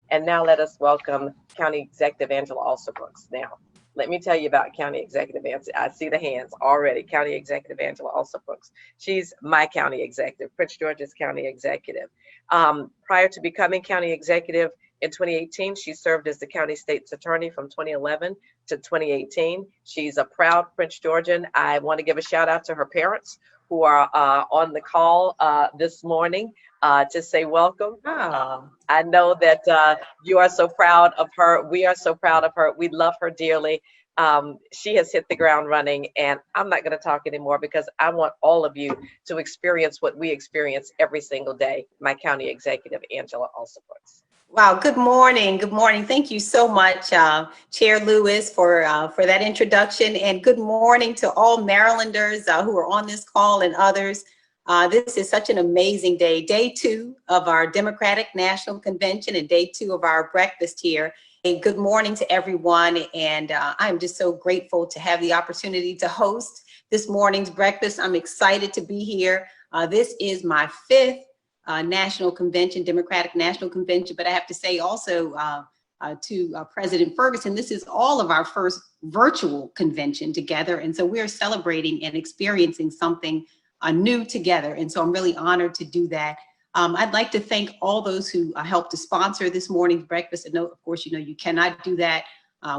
And now let us welcome County Executive Angela Alsobrooks. Now, let me tell you about County Executive Angela. I see the hands already. County Executive Angela Alsobrooks. She's my county executive, Prince George's County Executive. Prior to becoming county executive in 2018, she served as the county state's attorney from 2011 to 2018. She's a proud Prince Georgian. I want to give a shout out to her parents who are on the call this morning to say welcome. I know that you are so proud of her. We are so proud of her. We love her dearly. She has hit the ground running, and I'm not going to talk anymore because I want all of you to experience what we experience every single day. My county executive, Angela Alsobrooks. Wow, good morning. Good morning. Thank you so much, Chair Lewis, for that introduction. And good morning to all Marylanders who are on this call and others. This is such an amazing day, day 2 of our Democratic National Convention and day 2 of our breakfast here. And good morning to everyone. And I'm just so grateful to have the opportunity to host this morning's breakfast. I'm excited to be here. This is my 5th National Convention, Democratic National Convention, but I have to say also to President Ferguson, this is all of our first virtual convention together. And so we're celebrating and experiencing something new together. And so I'm really honored to do that. I'd like to thank all those who helped to sponsor this morning's breakfast. And of course, you know, you cannot do that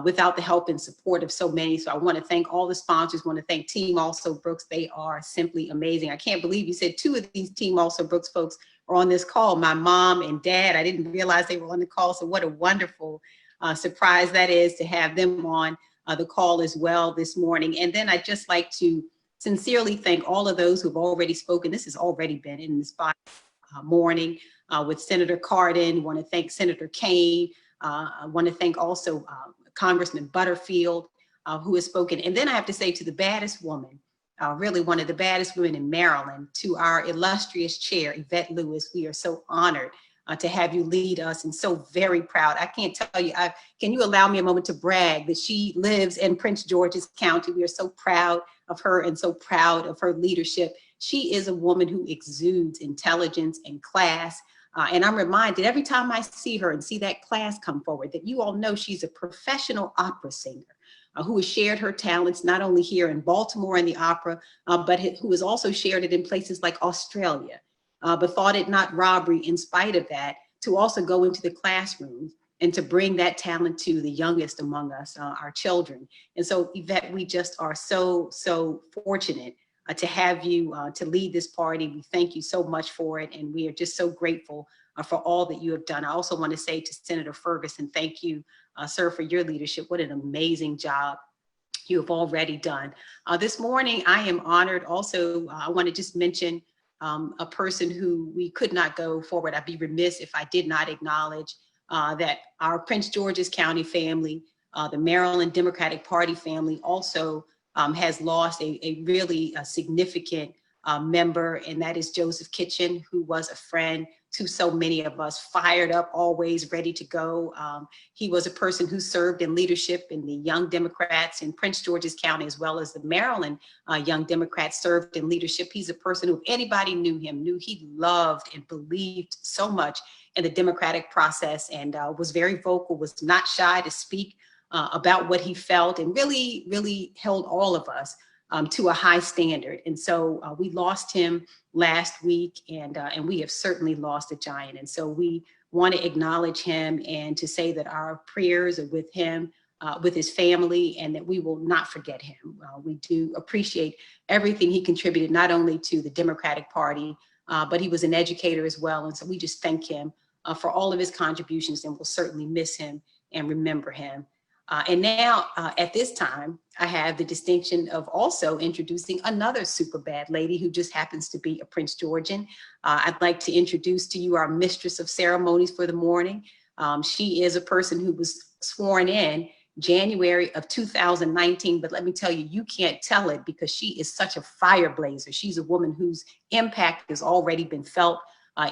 without the help and support of so many. So I want to thank all the sponsors. I want to thank Team Alsobrooks. They are simply amazing. I can't believe you said 2 of these Team Alsobrooks folks are on this call, my mom and dad. I didn't realize they were on the call. So what a wonderful surprise that is to have them on the call as well this morning. And then I'd just like to sincerely thank all of those who've already spoken. This has already been in this morning with Senator Cardin. I want to thank Senator Kaine. I want to thank also Congressman Butterfield, who has spoken. And then I have to say to the baddest woman, really one of the baddest women in Maryland, to our illustrious chair, Yvette Lewis. We are so honored to have you lead us and so very proud. I can't tell you, can you allow me a moment to brag that she lives in Prince George's County? We are so proud of her and so proud of her leadership. She is a woman who exudes intelligence and class. And I'm reminded every time I see her and see that class come forward that you all know she's a professional opera singer who has shared her talents not only here in Baltimore in the opera, but who has also shared it in places like Australia, but thought it not robbery in spite of that to also go into the classrooms and to bring that talent to the youngest among us, our children. And so Yvette, we just are so, so fortunate to have you to lead this party. We thank you so much for it. And we are just so grateful for all that you have done. I also want to say to Senator Ferguson, thank you, sir, for your leadership. What an amazing job you have already done. This morning, I am honored. Also, I want to just mention a person who we could not go forward. I'd be remiss if I did not acknowledge that our Prince George's County family, the Maryland Democratic Party family also has lost a really significant member, and that is Joseph Kitchen, who was a friend to so many of us, fired up, always ready to go. He was a person who served in leadership in the Young Democrats in Prince George's County, as well as the Maryland Young Democrats served in leadership. He's a person who, if anybody knew him, knew he loved and believed so much in the democratic process, and was very vocal, was not shy to speak about what he felt, and really, really held all of us to a high standard. And so we lost him last week, and we have certainly lost a giant. And so we want to acknowledge him and to say that our prayers are with him, with his family, and that we will not forget him. We do appreciate everything he contributed, not only to the Democratic Party, but he was an educator as well. And so we just thank him for all of his contributions, and we'll certainly miss him and remember him. And now, at this time, I have the distinction of also introducing another super bad lady who just happens to be a Prince Georgian. I'd like to introduce to you our mistress of ceremonies for the morning. She is a person who was sworn in January of 2019, but let me tell you, you can't tell it because she is such a fire blazer. She's a woman whose impact has already been felt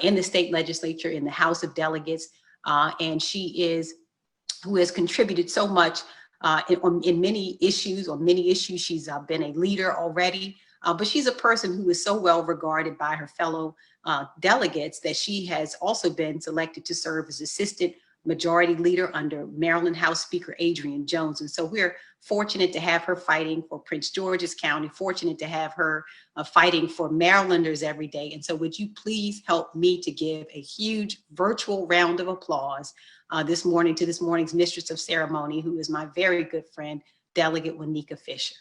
in the state legislature, in the House of Delegates, and she is who has contributed so much in many issues. On many issues, she's been a leader already, but she's a person who is so well regarded by her fellow delegates that she has also been selected to serve as Assistant Majority Leader under Maryland House Speaker Adrian Jones. And so we're fortunate to have her fighting for Prince George's County, fortunate to have her fighting for Marylanders every day. And so would you please help me to give a huge virtual round of applause this morning to this morning's Mistress of Ceremony, who is my very good friend, Delegate Wanika Fisher.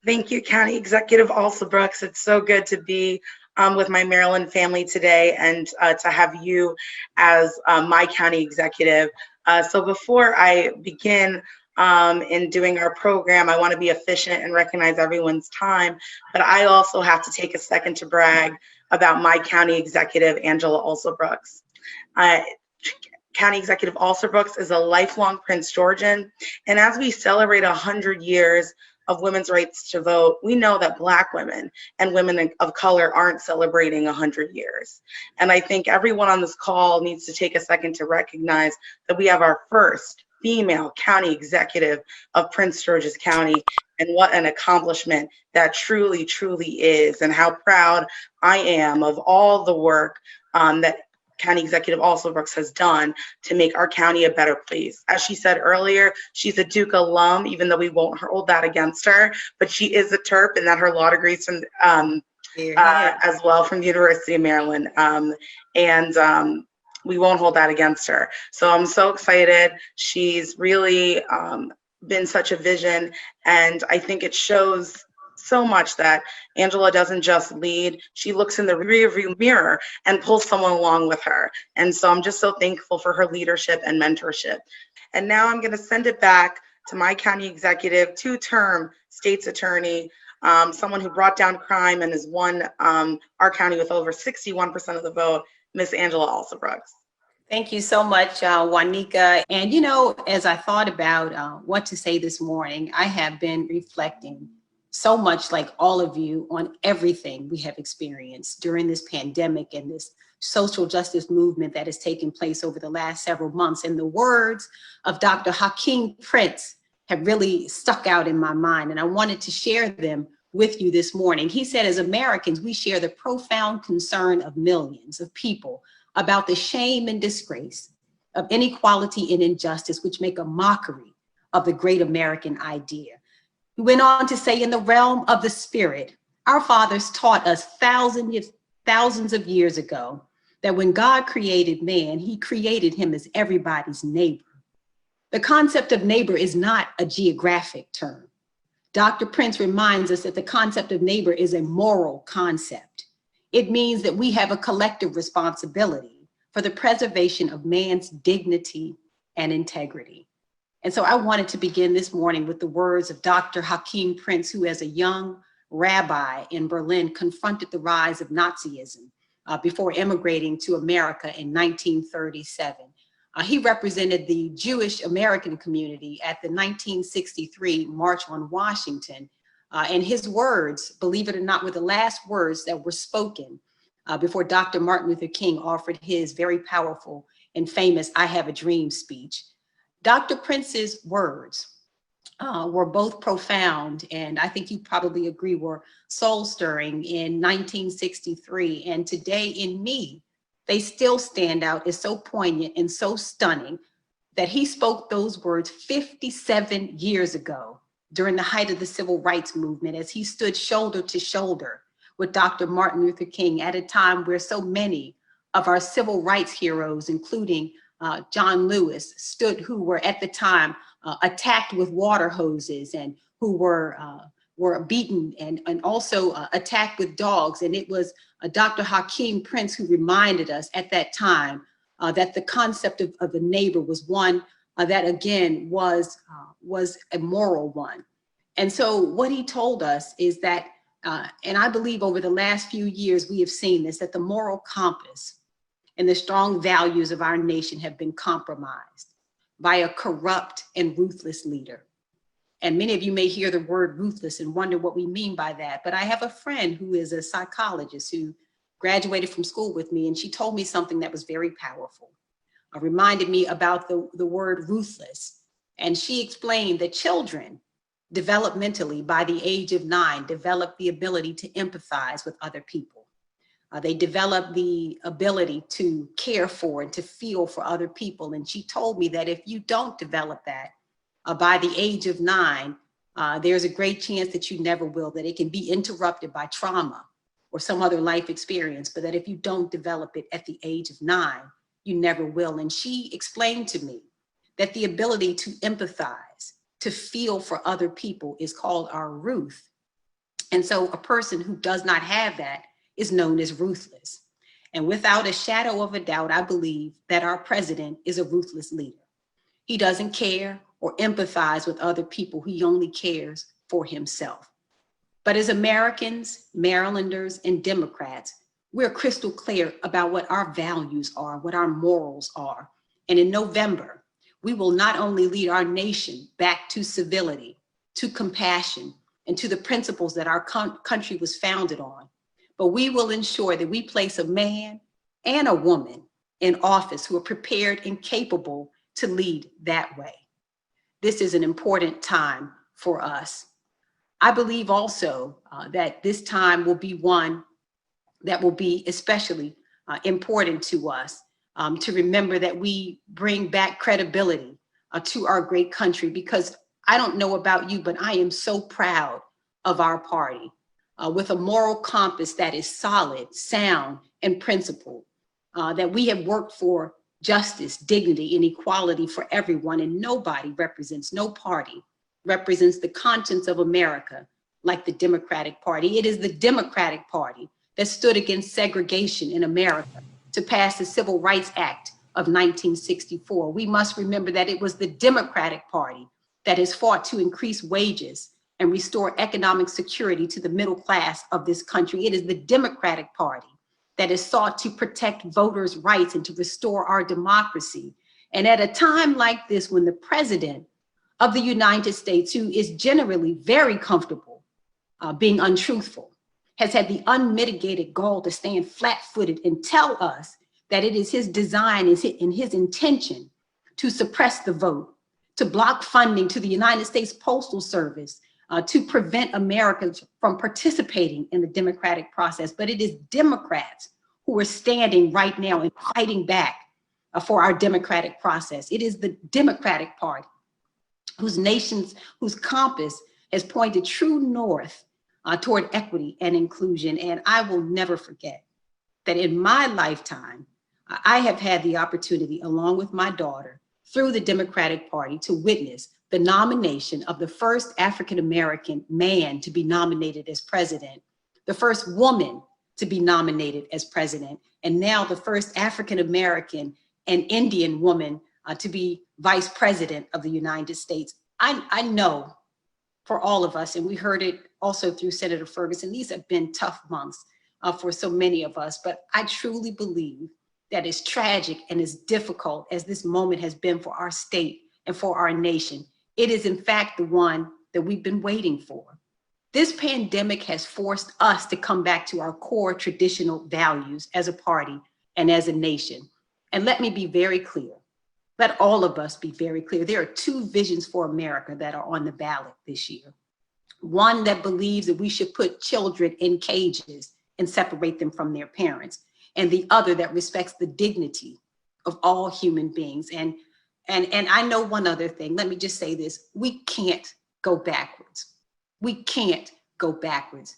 Thank you, County Executive Alsobrooks. It's so good to be with my Maryland family today and to have you as my county executive. So before I begin in doing our program, I want to be efficient and recognize everyone's time, but I also have to take a second to brag about my county executive, Angela Alsobrooks. County Executive Alsobrooks is a lifelong Prince Georgian, and as we celebrate 100 years of women's rights to vote, we know that Black women and women of color aren't celebrating 100 years. And I think everyone on this call needs to take a second to recognize that we have our first female county executive of Prince George's County, and what an accomplishment that truly, truly is, and how proud I am of all the work that County Executive Alsobrooks has done to make our county a better place. As she said earlier, she's a Duke alum, even though we won't hold that against her, but she is a Terp, and that her law degrees from as well from the University of Maryland. We won't hold that against her. So I'm so excited. She's really been such a vision, and I think it shows so much that Angela doesn't just lead, she looks in the rearview mirror and pulls someone along with her. And so I'm just so thankful for her leadership and mentorship. And now I'm gonna send it back to my county executive, two-term state's attorney, someone who brought down crime and has won our county with over 61% of the vote, Miss Angela Alsobrooks. Thank you so much, Wanika. And you know, as I thought about what to say this morning, I have been reflecting so much, like all of you, on everything we have experienced during this pandemic and this social justice movement that has taken place over the last several months. And the words of Dr. Hakeem Prince have really stuck out in my mind, and I wanted to share them with you this morning. He said, as Americans, we share the profound concern of millions of people about the shame and disgrace of inequality and injustice, which make a mockery of the great American idea. He went on to say, in the realm of the spirit, our fathers taught us thousands of years ago that when God created man, he created him as everybody's neighbor. The concept of neighbor is not a geographic term. Dr. Prince reminds us that the concept of neighbor is a moral concept. It means that we have a collective responsibility for the preservation of man's dignity and integrity. And so I wanted to begin this morning with the words of Dr. Hakeem Prince, who as a young rabbi in Berlin confronted the rise of Nazism before immigrating to America in 1937. He represented the Jewish American community at the 1963 March on Washington. And his words, believe it or not, were the last words that were spoken before Dr. Martin Luther King offered his very powerful and famous I Have a Dream speech. Dr. Prince's words were both profound, and I think you probably agree were soul-stirring in 1963. And today in me, they still stand out as so poignant and so stunning that he spoke those words 57 years ago during the height of the civil rights movement, as he stood shoulder to shoulder with Dr. Martin Luther King at a time where so many of our civil rights heroes, including John Lewis, who were at the time attacked with water hoses and who were beaten and also attacked with dogs. And it was Dr. Hakeem Prince who reminded us at that time that the concept of a neighbor was one that again was a moral one. And so what he told us is that, and I believe over the last few years we have seen this, that the moral compass and the strong values of our nation have been compromised by a corrupt and ruthless leader. And many of you may hear the word ruthless and wonder what we mean by that. But I have a friend who is a psychologist who graduated from school with me, and she told me something that was very powerful. Reminded me about the word ruthless. And she explained that children developmentally by the age of 9 develop the ability to empathize with other people. They develop the ability to care for and to feel for other people. And she told me that if you don't develop that by the age of 9, there's a great chance that you never will, that it can be interrupted by trauma or some other life experience, but that if you don't develop it at the age of 9, you never will. And she explained to me that the ability to empathize, to feel for other people is called our Ruth. And so a person who does not have that is known as ruthless. And without a shadow of a doubt, I believe that our president is a ruthless leader. He doesn't care or empathize with other people. He only cares for himself. But as Americans, Marylanders, and Democrats, we're crystal clear about what our values are, what our morals are. And in November, we will not only lead our nation back to civility, to compassion, and to the principles that our country was founded on, but we will ensure that we place a man and a woman in office who are prepared and capable to lead that way. This is an important time for us. I believe also that this time will be one that will be especially important to us, to remember that we bring back credibility to our great country, because I don't know about you, but I am so proud of our party with a moral compass that is solid, sound, and principled, that we have worked for justice, dignity, and equality for everyone, and nobody represents, no party represents the conscience of America like the Democratic Party. It is the Democratic Party that stood against segregation in America to pass the Civil Rights Act of 1964. We must remember that it was the Democratic Party that has fought to increase wages and restore economic security to the middle class of this country. It is the Democratic Party that has sought to protect voters' rights and to restore our democracy. And at a time like this, when the president of the United States, who is generally very comfortable being untruthful, has had the unmitigated gall to stand flat-footed and tell us that it is his design and his intention to suppress the vote, to block funding to the United States Postal Service, to prevent Americans from participating in the democratic process. But it is Democrats who are standing right now and fighting back for our democratic process. It is the Democratic Party whose compass has pointed true north toward equity and inclusion. And I will never forget that in my lifetime, I have had the opportunity, along with my daughter, through the Democratic Party, to witness the nomination of the first African-American man to be nominated as president, the first woman to be nominated as president, and now the first African-American and Indian woman to be vice president of the United States. I know for all of us, and we heard it also through Senator Ferguson, these have been tough months for so many of us, but I truly believe that as tragic and as difficult as this moment has been for our state and for our nation, it is in fact the one that we've been waiting for. This pandemic has forced us to come back to our core traditional values as a party and as a nation. And let me be very clear. Let all of us be very clear. There are two visions for America that are on the ballot this year. One that believes that we should put children in cages and separate them from their parents, and the other that respects the dignity of all human beings. And I know one other thing. Let me just say this. We can't go backwards. We can't go backwards.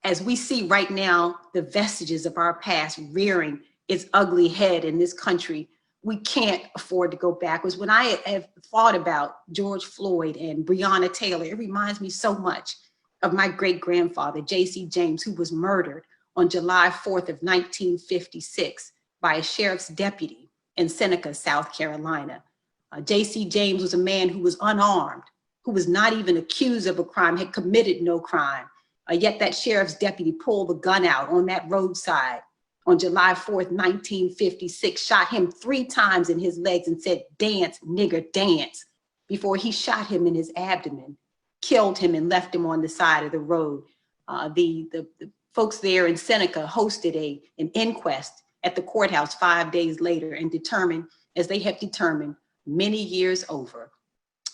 As we see right now, the vestiges of our past rearing its ugly head in this country, we can't afford to go backwards. When I have thought about George Floyd and Breonna Taylor, it reminds me so much of my great-grandfather, J.C. James, who was murdered on July 4th of 1956 by a sheriff's deputy in Seneca, South Carolina. J.C. James was a man who was unarmed, who was not even accused of a crime, had committed no crime. Yet that sheriff's deputy pulled the gun out on that roadside on July 4th, 1956, shot him 3 times in his legs and said, "Dance, nigger, dance," before he shot him in his abdomen, killed him, and left him on the side of the road. The folks there in Seneca hosted an inquest at the courthouse 5 days later and determined, as they have determined many years over,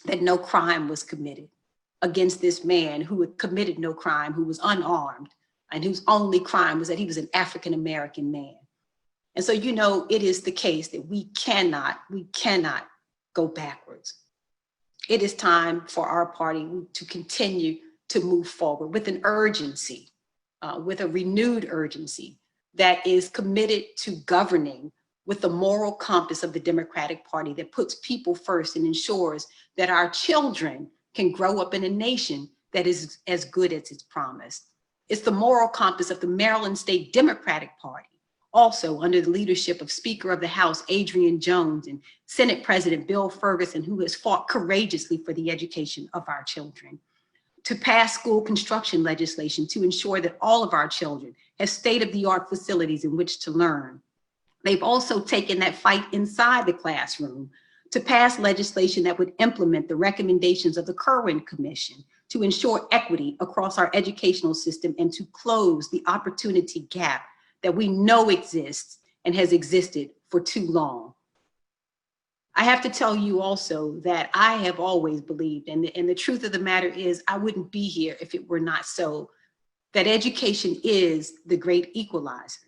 that no crime was committed against this man who had committed no crime, who was unarmed, and whose only crime was that he was an African-American man. And so, you know, it is the case that we cannot go backwards. It is time for our party to continue to move forward with an urgency, with a renewed urgency that is committed to governing with the moral compass of the Democratic Party that puts people first and ensures that our children can grow up in a nation that is as good as it's promised. It's the moral compass of the Maryland State Democratic Party, also under the leadership of Speaker of the House, Adrian Jones, and Senate President Bill Ferguson, who has fought courageously for the education of our children, to pass school construction legislation to ensure that all of our children have state-of-the-art facilities in which to learn. They've also taken that fight inside the classroom to pass legislation that would implement the recommendations of the Kirwan Commission to ensure equity across our educational system and to close the opportunity gap that we know exists and has existed for too long. I have to tell you also that I have always believed, and the truth of the matter is I wouldn't be here if it were not so, that education is the great equalizer.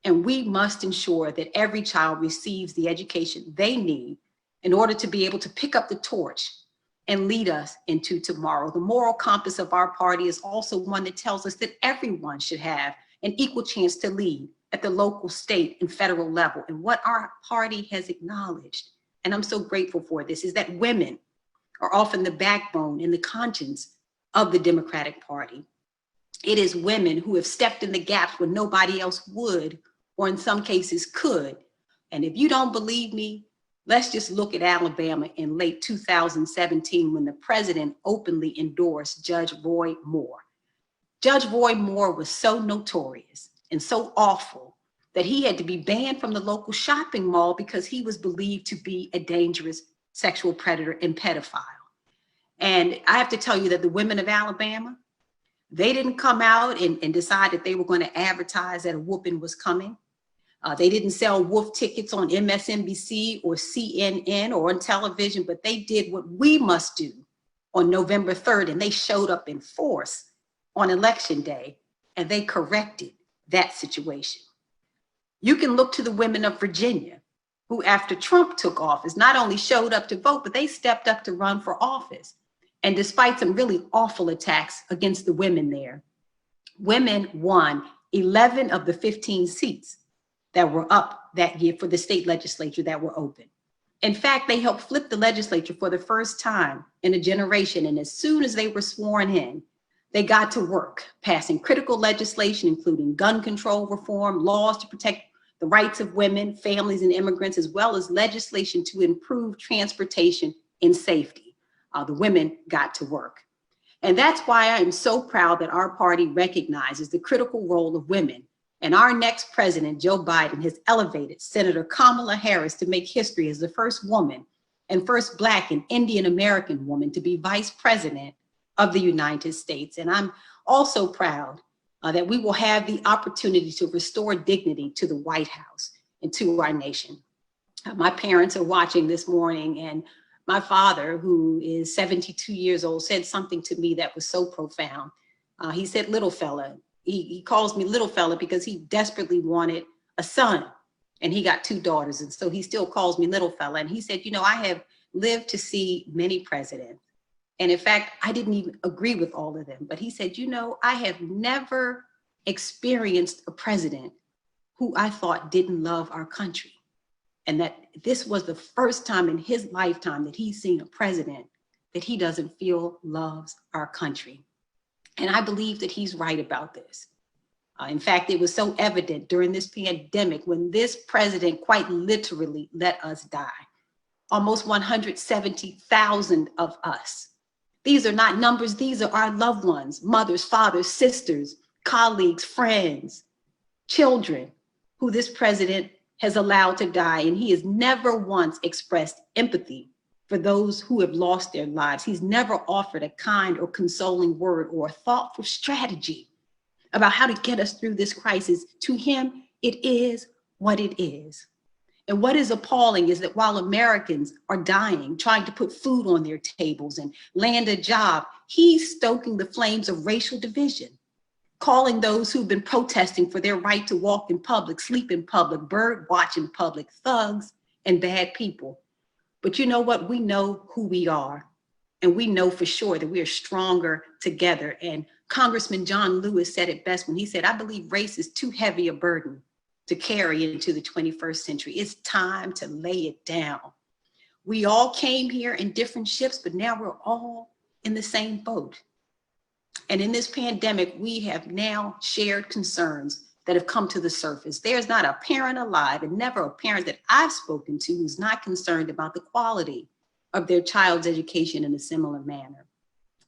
And we must ensure that every child receives the education they need in order to be able to pick up the torch and lead us into tomorrow. The moral compass of our party is also one that tells us that everyone should have an equal chance to lead at the local, state, and federal level. And what our party has acknowledged, and I'm so grateful for this, is that women are often the backbone and the conscience of the Democratic Party. It is women who have stepped in the gaps when nobody else would, or in some cases could. And if you don't believe me, let's just look at Alabama in late 2017 when the president openly endorsed Judge Roy Moore. Judge Roy Moore was so notorious and so awful that he had to be banned from the local shopping mall because he was believed to be a dangerous sexual predator and pedophile. And I have to tell you that the women of Alabama, they didn't come out and decide that they were going to advertise that a whooping was coming. They didn't sell wolf tickets on MSNBC or CNN or on television, but they did what we must do on November 3rd, and they showed up in force on Election Day, and they corrected that situation. You can look to the women of Virginia, who after Trump took office, not only showed up to vote, but they stepped up to run for office. And despite some really awful attacks against the women there, women won 11 of the 15 seats that were up that year for the state legislature that were open. In fact, they helped flip the legislature for the first time in a generation. And as soon as they were sworn in, they got to work passing critical legislation, including gun control reform, laws to protect the rights of women, families, and immigrants, as well as legislation to improve transportation and safety. The women got to work. And that's why I am so proud that our party recognizes the critical role of women. And our next president, Joe Biden, has elevated Senator Kamala Harris to make history as the first woman and first Black and Indian American woman to be vice president of the United States. And I'm also proud that we will have the opportunity to restore dignity to the White House and to our nation. My parents are watching this morning, and my father, who is 72 years old, said something to me that was so profound. He said, "Little fella." He calls me little fella because he desperately wanted a son, and he got 2 daughters, and so he still calls me little fella. And he said, "You know, I have lived to see many presidents. And in fact, I didn't even agree with all of them. But he said, you know, I have never experienced a president who I thought didn't love our country. And that this was the first time in his lifetime that he's seen a president that he doesn't feel loves our country." And I believe that he's right about this. In fact, it was so evident during this pandemic when this president quite literally let us die. Almost 170,000 of us. These are not numbers, these are our loved ones, mothers, fathers, sisters, colleagues, friends, children, who this president has allowed to die. And he has never once expressed empathy for those who have lost their lives. He's never offered a kind or consoling word or a thoughtful strategy about how to get us through this crisis. To him, it is what it is. And what is appalling is that while Americans are dying, trying to put food on their tables and land a job, he's stoking the flames of racial division. calling those who've been protesting for their right to walk in public, sleep in public, bird watch in public, thugs and bad people. But you know what? We know who we are. And we know for sure that we are stronger together. And Congressman John Lewis said it best when he said, I believe race is too heavy a burden to carry into the 21st century. It's time to lay it down. We all came here in different ships, but now we're all in the same boat. And in this pandemic, we have now shared concerns that have come to the surface. There's not a parent alive, and never a parent that I've spoken to who's not concerned about the quality of their child's education in a similar manner.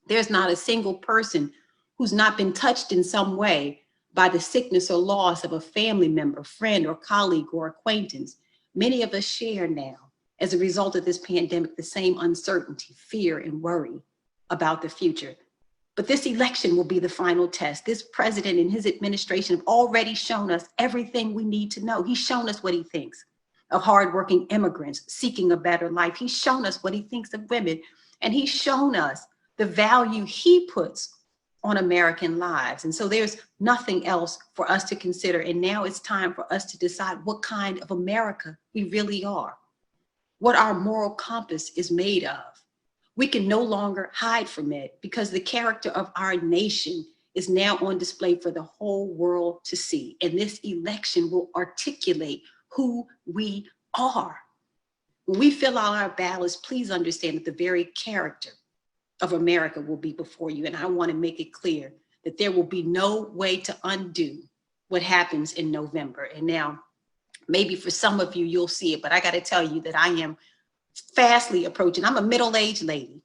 There's not a single person who's not been touched in some way by the sickness or loss of a family member, friend, or colleague or acquaintance. Many of us share now, as a result of this pandemic, the same uncertainty, fear, and worry about the future. But this election will be the final test. This president and his administration have already shown us everything we need to know. He's shown us what he thinks of hardworking immigrants seeking a better life. He's shown us what he thinks of women, and he's shown us the value he puts on American lives. And so there's nothing else for us to consider. And now it's time for us to decide what kind of America we really are, what our moral compass is made of. We can no longer hide from it because the character of our nation is now on display for the whole world to see. And this election will articulate who we are. When we fill out our ballots, please understand that the very character of America will be before you. And I want to make it clear that there will be no way to undo what happens in November. And now, maybe for some of you, you'll see it, but I got to tell you that I am fastly approaching. I'm a middle-aged lady.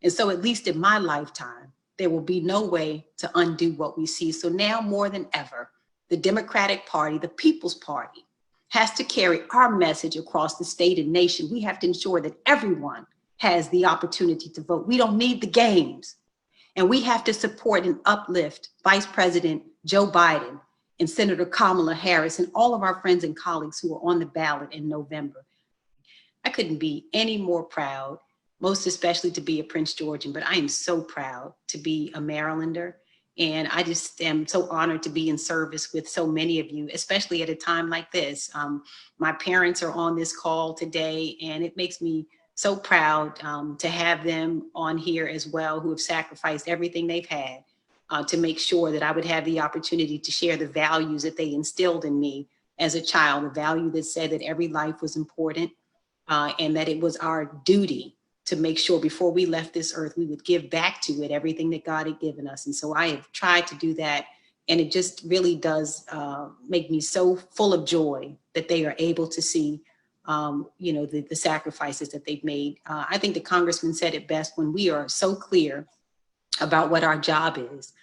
And so at least in my lifetime, there will be no way to undo what we see. So now more than ever, the Democratic Party, the People's Party, has to carry our message across the state and nation. We have to ensure that everyone has the opportunity to vote. We don't need the games. And we have to support and uplift Vice President Joe Biden and Senator Kamala Harris and all of our friends and colleagues who are on the ballot in November. I couldn't be any more proud, most especially to be a Prince Georgian, but I am so proud to be a Marylander. And I just am so honored to be in service with so many of you, especially at a time like this. My parents are on this call today, and it makes me so proud to have them on here as well, who have sacrificed everything they've had to make sure that I would have the opportunity to share the values that they instilled in me as a child, the value that said that every life was important and that it was our duty to make sure before we left this earth, we would give back to it everything that God had given us. And so I have tried to do that. And it just really does make me so full of joy that they are able to see the sacrifices that they've made. I think the congressman said it best: when we are so clear about what our job is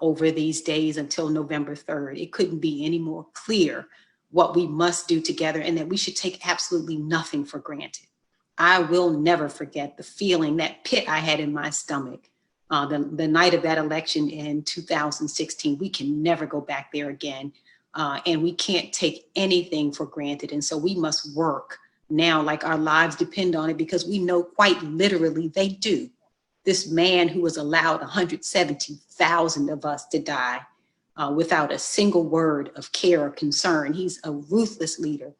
over these days until November 3rd, it couldn't be any more clear what we must do together, and that we should take absolutely nothing for granted. I will never forget the feeling, that pit I had in my stomach the night of that election in 2016. We can never go back there again. And we can't take anything for granted. And so we must work now like our lives depend on it, because we know quite literally they do. This man who has allowed 170,000 of us to die without a single word of care or concern. He's a ruthless leader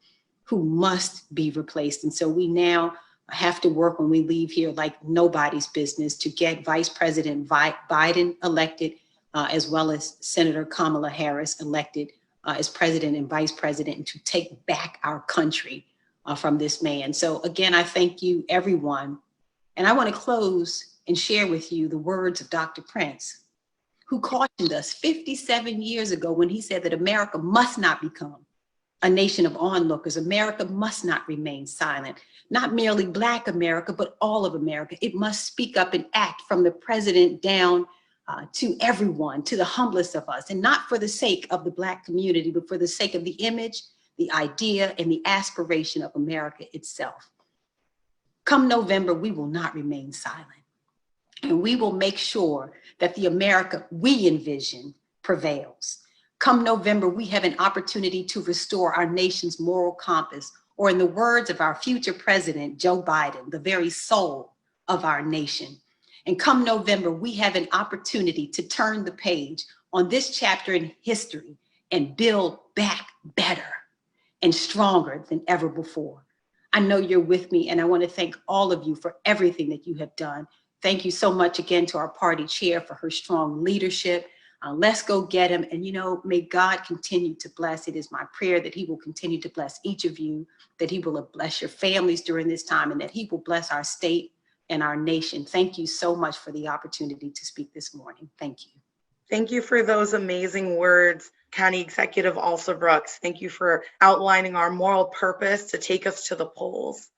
who must be replaced. And so we now have to work when we leave here like nobody's business to get Vice President Biden elected, as well as Senator Kamala Harris elected as president and vice president, and to take back our country from this man. So again, I thank you, everyone. And I want to close and share with you the words of Dr. Prince, who cautioned us 57 years ago when he said that America must not become a nation of onlookers. America must not remain silent. Not merely Black America, but all of America. It must speak up and act, from the president down to everyone, to the humblest of us, and not for the sake of the Black community, but for the sake of the image, the idea, and the aspiration of America itself. Come November, we will not remain silent. And we will make sure that the America we envision prevails. Come November, we have an opportunity to restore our nation's moral compass, or in the words of our future president, Joe Biden, the very soul of our nation. And come November, we have an opportunity to turn the page on this chapter in history and build back better and stronger than ever before. I know you're with me, and I want to thank all of you for everything that you have done. Thank you so much again to our party chair for her strong leadership. Let's go get him. And, you know, may God continue to bless. It is my prayer that he will continue to bless each of you, that he will bless your families during this time, and that he will bless our state and our nation. Thank you so much for the opportunity to speak this morning. Thank you. Thank you for those amazing words, County Executive Alsobrooks. Thank you for outlining our moral purpose to take us to the polls.